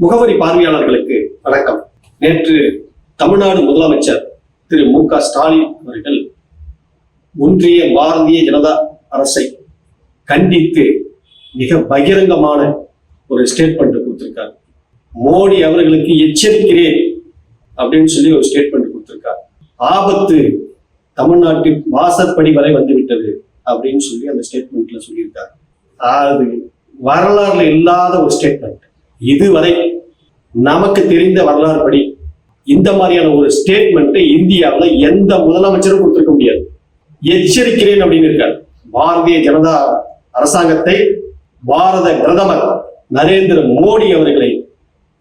முகவரி பார்வையாளர்களுக்கு வணக்கம். நேற்று தமிழ்நாடு முதலமைச்சர் திரு மு.க. ஸ்டாலின் அவர்கள் ஒன்றிய பாரதிய ஜனதா அரசை கண்டித்து மிக பகிரங்கமான ஒரு ஸ்டேட்மெண்ட் கொடுத்திருக்கார். மோடி அவர்களுக்கு எச்சரிக்கிறேன் அப்படின்னு சொல்லி ஒரு ஸ்டேட்மெண்ட் கொடுத்திருக்கார். ஆபத்து தமிழ்நாட்டின் வாசற்படி வரை வந்துவிட்டது அப்படின்னு சொல்லி அந்த ஸ்டேட்மெண்ட்ல சொல்லியிருக்காரு. அது வரலாறுல இல்லாத ஒரு ஸ்டேட்மெண்ட். இதுவரை நமக்கு தெரிந்த வரலாறு படி இந்த மாதிரியான ஒரு ஸ்டேட்மெண்ட் இந்தியாவில் எந்த முதலமைச்சரும் கொடுத்திருக்க முடியாது. எச்சரிக்கிறேன் அப்படின்னு இருக்காரு. பாரதிய ஜனதா அரசாங்கத்தை பாரத பிரதமர் நரேந்திர மோடி அவர்களை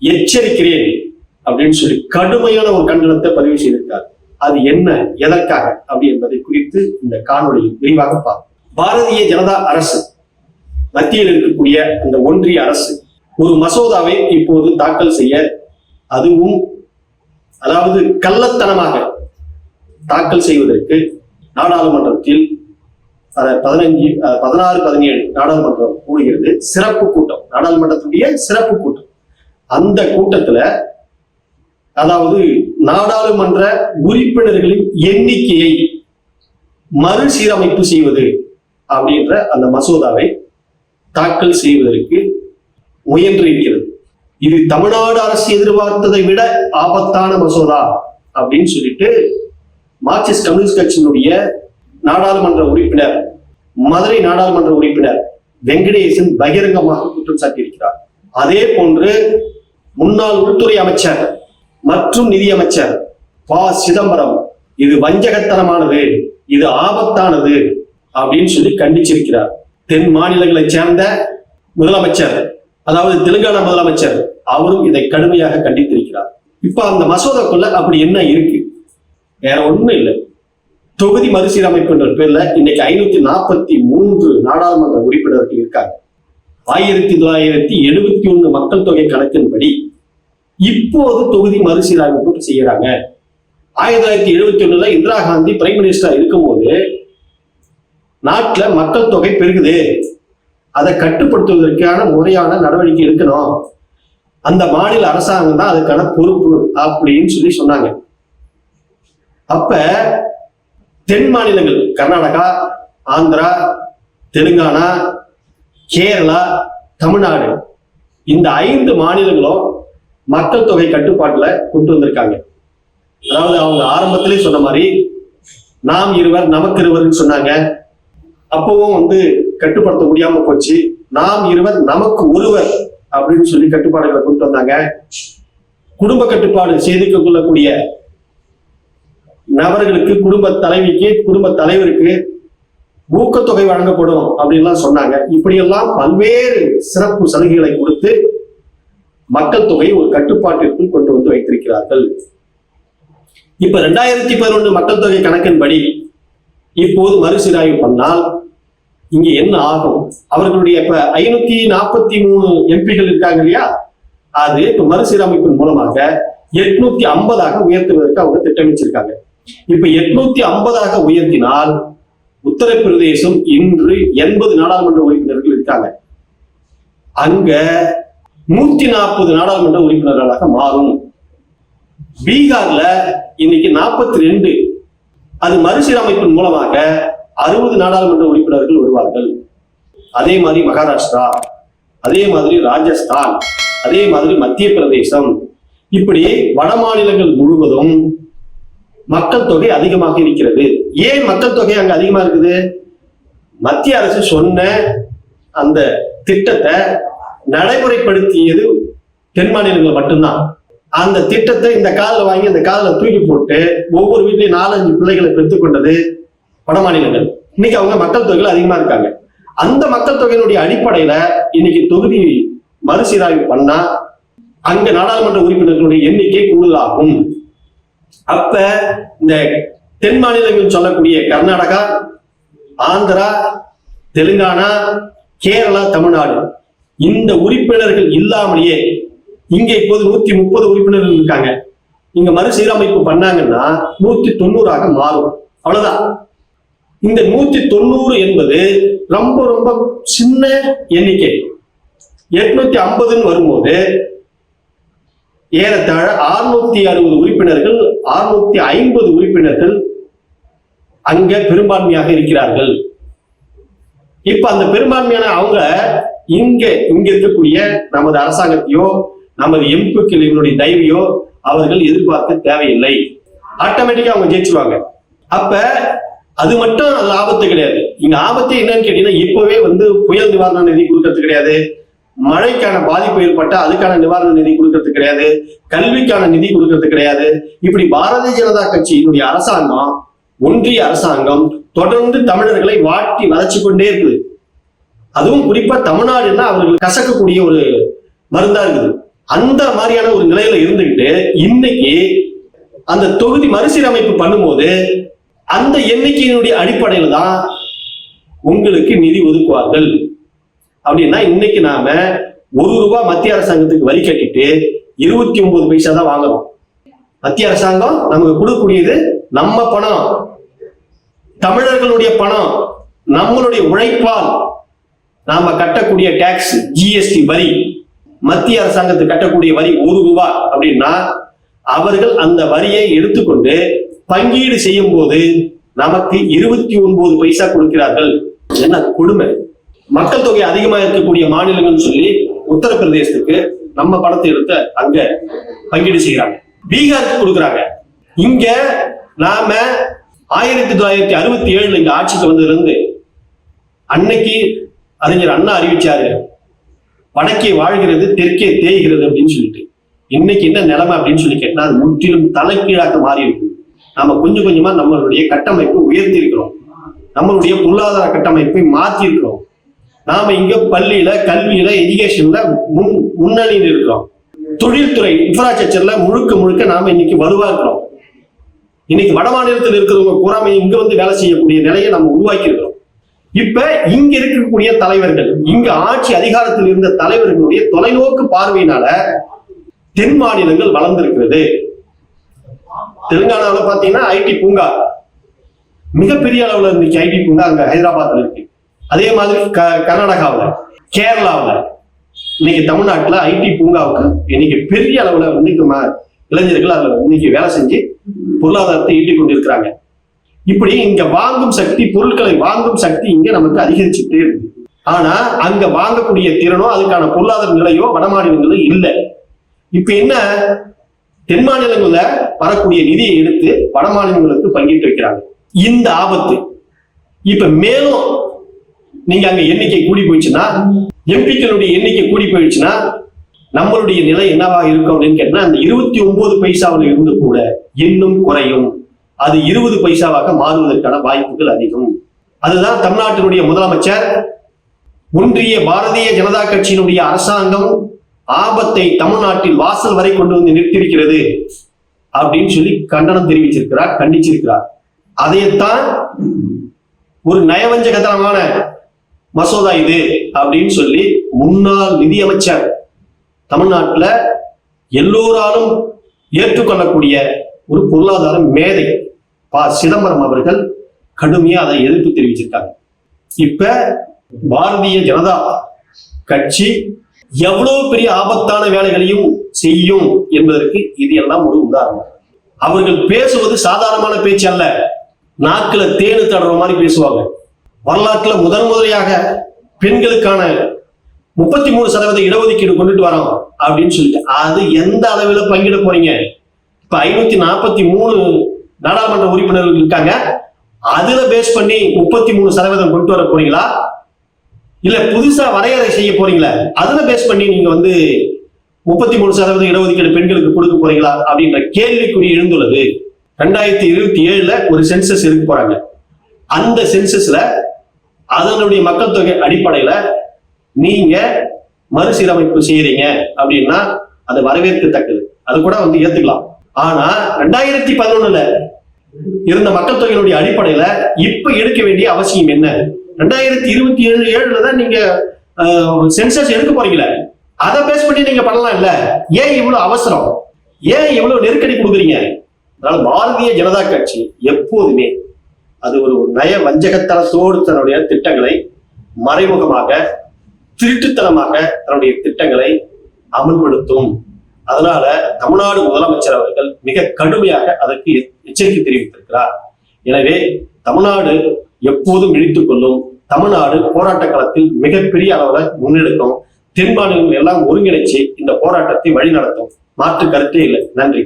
எச்சரிக்கிறேன் அப்படின்னு சொல்லி கடுமையான ஒரு கண்டனத்தை பதிவு செய்திருக்கார். அது என்ன, எதற்காக அப்படி என்பதை குறித்து இந்த காணொலியில் விரிவாக பார்ப்போம். பாரதிய ஜனதா அரசு, மத்தியில் இருக்கக்கூடிய அந்த ஒன்றிய அரசு ஒரு மசோதாவை இப்போது தாக்கல் செய்ய, அதுவும் அதாவது கள்ளத்தனமாக தாக்கல் செய்வதற்கு நாடாளுமன்றத்தில் 16-17 நாடாளுமன்றம் கூடுகிறது. சிறப்பு கூட்டம், நாடாளுமன்றத்துடைய சிறப்பு கூட்டம். அந்த கூட்டத்துல அதாவது நாடாளுமன்ற உறுப்பினர்களின் எண்ணிக்கையை மறுசீரமைப்பு செய்வது அப்படின்ற அந்த மசோதாவை தாக்கல் செய்வதற்கு முயன்றிருக்கிறது. இது தமிழ்நாடு அரசு எதிர்பார்த்ததை விட ஆபத்தான மசோதா அப்படின்னு சொல்லிட்டு மார்க்சிஸ்ட் கம்யூனிஸ்ட் கட்சியினுடைய நாடாளுமன்ற உறுப்பினர், மதுரை நாடாளுமன்ற உறுப்பினர் வெங்கடேசன் பகிரங்கமாக குற்றம் சாட்டியிருக்கிறார். அதே போன்று முன்னாள் உள்துறை அமைச்சர் மற்றும் நிதியமைச்சர் ப. சிதம்பரம் இது வஞ்சகத்தனமானது, இது ஆபத்தானது அப்படின்னு சொல்லி கண்டிச்சிருக்கிறார். தென் மாநிலங்களை சேர்ந்த முதலமைச்சர், அதாவது தெலுங்கானா முதலமைச்சர், அவரும் இதை கடுமையாக கண்டித்திருக்கிறார். இப்ப அந்த மசோதாக்குள்ள அப்படி என்ன இருக்கு? வேற ஒண்ணும் இல்லை. தொகுதி மறுசீரமைப்பு என்ற பேர்ல இன்னைக்கு 543 நாடாளுமன்ற உறுப்பினர்கள் இருக்காங்க. 1971 மக்கள் தொகை கணக்கின்படி இப்போது தொகுதி மறுசீரமைப்பு செய்யறாங்க. 1971 இந்திரா காந்தி பிரைம் மினிஸ்டரா இருக்கும்போது நாட்டுல மக்கள் தொகை பெருகுது, அதை கட்டுப்படுத்துவதற்கான முறையான நடவடிக்கை எடுக்கணும், அந்த மாநில அரசாங்கம் தான் அதுக்கான பொறுப்பு அப்படின்னு சொல்லி சொன்னாங்க. அப்ப தென் மாநிலங்கள் கர்நாடகா, ஆந்திரா, தெலுங்கானா, கேரளா, தமிழ்நாடு, இந்த 5 மாநிலங்களும் மக்கள் தொகை கட்டுப்பாட்டுல கொண்டு வந்திருக்காங்க. அதாவது அவங்க ஆரம்பத்திலே சொன்ன மாதிரி நாம் இருவர் நமக்கு இருவர்னு சொன்னாங்க. அப்பவும் கட்டுப்படுத்த முடியாம போச்சு. நாம் இருவர் நமக்கு ஒருவர் அப்படின்னு சொல்லி கட்டுப்பாடுகளை கொண்டு வந்தாங்க. குடும்ப கட்டுப்பாடு செய்து கொள்ளக்கூடிய நபர்களுக்கு, குடும்ப தலைவிக்கு, குடும்ப தலைவருக்கு ஊக்கத்தொகை வழங்கப்படும் அப்படின்லாம் சொன்னாங்க. இப்படியெல்லாம் பல்வேறு சிறப்பு சலுகைகளை கொடுத்து மக்கள் தொகையை ஒரு கட்டுப்பாட்டிற்குள் கொண்டு வந்து வைத்திருக்கிறார்கள். இப்ப 2011 மக்கள் தொகை கணக்கின்படி இப்போது மறுசீராய்வு பண்ணால் இங்க என்ன ஆகும்? அவர்களுடைய இப்ப 543 எம்பிகள் இருக்காங்க இல்லையா, அது இப்ப மறுசீரமைப்பின் மூலமாக 850 உயர்த்துவதற்கு அவங்க திட்டமிச்சிருக்காங்க. இப்ப 850 உயர்த்தினால் உத்தரப்பிரதேசம் இன்று 80 நாடாளுமன்ற உறுப்பினர்கள் இருக்காங்க. அங்க 140 நாடாளுமன்ற உறுப்பினர்களாக மாறும். பீகார்ல இன்னைக்கு 42, அது மறுசீரமைப்பின் மூலமாக 60 நாடாளுமன்ற உறுப்பினர்கள் வருவார்கள். அதே மாதிரி மகாராஷ்டிரா, அதே மாதிரி ராஜஸ்தான், அதே மாதிரி மத்திய பிரதேசம், இப்படி வட மாநிலங்கள் முழுவதும் மக்கள் தொகை அதிகமாக இருக்கிறது. ஏன் மக்கள் தொகை அங்க அதிகமா இருக்குது? மத்திய அரசு சொன்ன அந்த திட்டத்தை நடைமுறைப்படுத்தியது தென் மாநிலங்கள் மட்டும்தான். அந்த திட்டத்தை இந்த காலில் வாங்கி அந்த காலில் தூக்கி போட்டு ஒவ்வொரு வீட்லயும் 4-5 பிள்ளைகளை பெற்றுக் கொண்டது வட மாநிலங்கள். இன்னைக்கு அவங்க மக்கள் தொகையில் அதிகமா இருக்காங்க. அந்த மக்கள் தொகையினுடைய அடிப்படையில இன்னைக்கு தொகுதி மறுசீராய்வு பண்ணா அங்க நாடாளுமன்ற உறுப்பினர்களுடைய எண்ணிக்கை கூடுதலாகும். அப்ப இந்த தென் மாநிலங்கள் சொல்லக்கூடிய கர்நாடகா, ஆந்திரா, தெலுங்கானா, கேரளா, தமிழ்நாடு, இந்த உறுப்பினர்கள் இல்லாமலேயே இங்க இப்போது 130 உறுப்பினர்கள் இருக்காங்க. இங்க மறுசீரமைப்பு பண்ணாங்கன்னா 190 மாறும். அவ்வளவுதான். இந்த 190 என்பது ரொம்ப ரொம்ப சின்ன எண்ணிக்கை. 850 வரும்போது ஏறத்தாழ 660 உறுப்பினர்கள் 650 உறுப்பினர்கள் அங்க பெரும்பான்மையாக இருக்கிறார்கள். இப்ப அந்த பெரும்பான்மையான அவங்க இங்க இருக்கக்கூடிய நமது அரசாங்கத்தையோ நமது எம்பிக்களினுடைய தயவையோ அவர்கள் எதிர்பார்க்க தேவையில்லை. ஆட்டோமேட்டிக்கா அவங்க ஜெயிச்சுருவாங்க. அப்ப அது மட்டும் அது ஆபத்து கிடையாது. இங்க ஆபத்து என்னன்னு கேட்டீங்கன்னா, இப்பவே புயல் நிவாரண நிதி கொடுக்கறது கிடையாது, மழைக்கான பாதிப்பு ஏற்பட்ட அதுக்கான நிவாரண நிதி கொடுக்கறது கிடையாது, கல்விக்கான நிதி கொடுக்கறது கிடையாது. இப்படி பாரதிய ஜனதா கட்சியினுடைய அரசாங்கம், ஒன்றிய அரசாங்கம் தொடர்ந்து தமிழர்களை வாட்டி வளர்ச்சி கொண்டே இருக்குது. அதுவும் குறிப்பா தமிழ்நாடுன்னா அவர்கள் கசக்கக்கூடிய ஒரு மருந்தா இருக்குது. அந்த மாதிரியான ஒரு நிலையில இருந்துகிட்டு இன்னைக்கு அந்த தொகுதி மறுசீரமைப்பு பண்ணும்போது அந்த எண்ணிக்கையினுடைய அடிப்படையில தான் உங்களுக்கு நிதி ஒதுக்குவார்கள். அப்படின்னா இன்னைக்கு நாம ₹1 மத்திய அரசாங்கத்துக்கு வரி கட்டிட்டு 29 பைசா தான் வாங்குறோம். மத்திய அரசாங்கம் நமக்கு கொடுக்கக்கூடியது நம்ம பணம், தமிழர்களுடைய பணம், நம்மளுடைய உழைப்பால் நாம கட்டக்கூடிய டாக்ஸ், ஜிஎஸ்டி வரி, மத்திய அரசாங்கத்துக்கு கட்டக்கூடிய வரி ₹1 அப்படின்னா அவர்கள் அந்த வரியை எடுத்துக்கொண்டு பங்கீடு செய்யும் போது நமக்கு 29 பைசா கொடுக்கிறார்கள். என்ன கொடுமை! மக்கள் தொகை அதிகமா இருக்கக்கூடிய மாநிலங்கள் சொல்லி உத்தரப்பிரதேசத்துக்கு நம்ம பணத்தை எடுத்து அங்க பங்கீடு செய்யறாங்க, பீகாருக்கு கொடுக்குறாங்க. இங்க நாம 1967 இங்க ஆட்சிக்கு வந்ததுல இருந்து அன்னைக்கு அறிஞர் அண்ணா அறிவிச்சாரு, வடக்கே வாழ்கிறது தெற்கே தேய்கிறது அப்படின்னு சொல்லிட்டு. இன்னைக்கு என்ன நிலைமை அப்படின்னு சொல்லி கேட்டா அது முற்றிலும் தலைகீழாக மாறி இருக்கு. நாம கொஞ்சம் கொஞ்சமா நம்மளுடைய கட்டமைப்பை உயர்த்தி இருக்கிறோம், நம்மளுடைய பொருளாதார கட்டமைப்பை மாற்றி இருக்கிறோம். நாம இங்க பள்ளியில, கல்வியில, எஜுகேஷன்ல முன்னணியில் இருக்கிறோம். தொழில்துறை இன்ஃப்ராஸ்ட்ரக்சர்ல முழுக்க நாம இன்னைக்கு வலுவா இருக்கிறோம். இன்னைக்கு வட மாநிலத்தில் இருக்கிறவங்க பூராம இங்க வேலை செய்யக்கூடிய நிலையை நம்ம உருவாக்கி இருக்கிறோம். இப்ப இங்க இருக்கக்கூடிய தலைவர்கள், இங்க ஆட்சி அதிகாரத்தில் இருந்த தலைவர்களுடைய தொலைநோக்கு பார்வையினால தென் மாநிலங்கள் வளர்ந்திருக்கிறது. தெலுங்கானாவில் பாத்தீங்கன்னா ஐடி பூங்கா மிகப்பெரிய அளவுல இருந்துச்சு. ஐடி பூங்கா அங்க ஹைதராபாத்ல இருக்கு. அதே மாதிரி கர்நாடகாவில், கேரளாவில், இன்னைக்கு தமிழ்நாட்டுல ஐடி பூங்காவுக்கு இன்னைக்கு பெரிய அளவுல இளைஞர்கள் அதுல இன்னைக்கு வேலை செஞ்சு பொருளாதாரத்தை ஈட்டிக் கொண்டிருக்கிறாங்க. இப்படி இங்க வாங்கும் சக்தி, பொருட்களை வாங்கும் சக்தி இங்க நமக்கு அதிகரிச்சுட்டே இருக்கு. ஆனா அங்க வாங்கக்கூடிய திறனோ அதுக்கான பொருளாதார நிலையோ வட மாநிலங்கள்ல இல்லை. இப்ப என்ன, தென் மாநிலங்கள்ல வரக்கூடிய நிதியை எடுத்து வட மாநிலங்களுக்கு பங்கிட்டு வைக்கிறாங்க. இந்த ஆபத்து இப்ப மேலும் நீங்க அங்க எண்ணிக்கை கூடி போயிடுச்சுன்னா, எம்பிக்களுடைய எண்ணிக்கை கூடி போயிடுச்சுன்னா நம்மளுடைய நிலை என்னவா இருக்கும் அப்படின்னு கேட்டா, அந்த 29 பைசாவில் இருந்து கூட இன்னும் குறையும். அது 20 பைசாவாக மாறுவதற்கான வாய்ப்புகள் அதிகம். அதுதான் தமிழ்நாட்டினுடைய முதலமைச்சர், ஒன்றிய பாரதிய ஜனதா கட்சியினுடைய அரசாங்கம் ஆபத்தை தமிழ்நாட்டில் வாசல் வரை கொண்டு வந்து நிறுத்தியிருக்கிறது அப்படின்னு சொல்லி கண்டனம் தெரிவிச்சிருக்கிறார், கண்டிச்சிருக்கிறார். அதைத்தான் ஒரு நயவஞ்சகத்தனமான மசோதா இது அப்படின்னு சொல்லி முன்னாள் நிதியமைச்சர், தமிழ்நாட்டில் எல்லோராலும் ஏற்றுக்கொள்ளக்கூடிய ஒரு பொருளாதார மேதை சிதம்பரம் அவர்கள் கடுமையா அதை எதிர்ப்பு தெரிவிச்சிருக்காங்க. இப்ப பாரதிய ஜனதா கட்சி எவ்வளவு பெரிய ஆபத்தான வேலைகளையும் செய்யும் என்பதற்கு இது எல்லாம் ஒரு உதாரணம். அவர்கள் பேசுவது சாதாரணமான பேச்சு அல்ல, நாக்குல தேனு தடுற மாதிரி பேசுவாங்க. வரலாற்றுல முதன்முறையாக பெண்களுக்கான 33% இடஒதுக்கீடு கொண்டுட்டு வரோம் அப்படின்னு சொல்லிட்டு அது எந்த அளவில் பங்கிட போறீங்க? இப்ப 543 நாடாளுமன்ற உறுப்பினர்கள் இருக்காங்க, அதுல பேஸ் பண்ணி 33% கொண்டு வர போறீங்களா, இல்ல புதுசா வரையறை செய்ய போறீங்களா, அதுல பேஸ் பண்ணி நீங்க 33% இடஒதுக்கீடு பெண்களுக்கு கொடுக்க போறீங்களா அப்படின்ற கேள்விக்குறி எழுந்துள்ளது. 2027 ஒரு சென்சஸ் எடுக்க போறாங்க. அந்த சென்சஸ்ல அதனுடைய மக்கள் தொகை அடிப்படையில நீங்க மறுசீரமைப்பு செய்யறீங்க அப்படின்னா அது வரவேற்கத்தக்கது, அது கூட ஏத்துக்கலாம். ஆனா 2011 இருந்த மக்கள் தொகையினுடைய அடிப்படையில இப்ப எடுக்க வேண்டிய அவசியம் என்ன? 2027 தான் நீங்க சென்சஸ் எடுக்க போறீங்களே, அதை பேஸ் பண்ணி நீங்க பண்ணலாம் இல்ல? ஏன் இவ்வளவு அவசரம்? ஏன் இவ்வளவு நெருக்கடி கொடுக்குறீங்க? அதனால பாரதிய ஜனதா கட்சி எப்போதுமே அது ஒரு நய வஞ்சகத்தனத்தோடு தன்னுடைய திட்டங்களை மறைமுகமாக, திருட்டுத்தனமாக தன்னுடைய திட்டங்களை அமல்படுத்தும். அதனால தமிழ்நாடு முதலமைச்சர் அவர்கள் மிக கடுமையாக அதற்கு எச்சரிக்கை தெரிவித்திருக்கிறார். எனவே தமிழ்நாடு எப்போதும் விழித்துக் கொள்ளும். தமிழ்நாடு போராட்ட களத்தில் மிகப்பெரிய அளவுல முன்னெடுக்கும். தென் மாநிலங்கள் எல்லாம் ஒருங்கிணைச்சு இந்த போராட்டத்தை வழிநடத்தும். மாற்று கருத்தே இல்லை. நன்றி.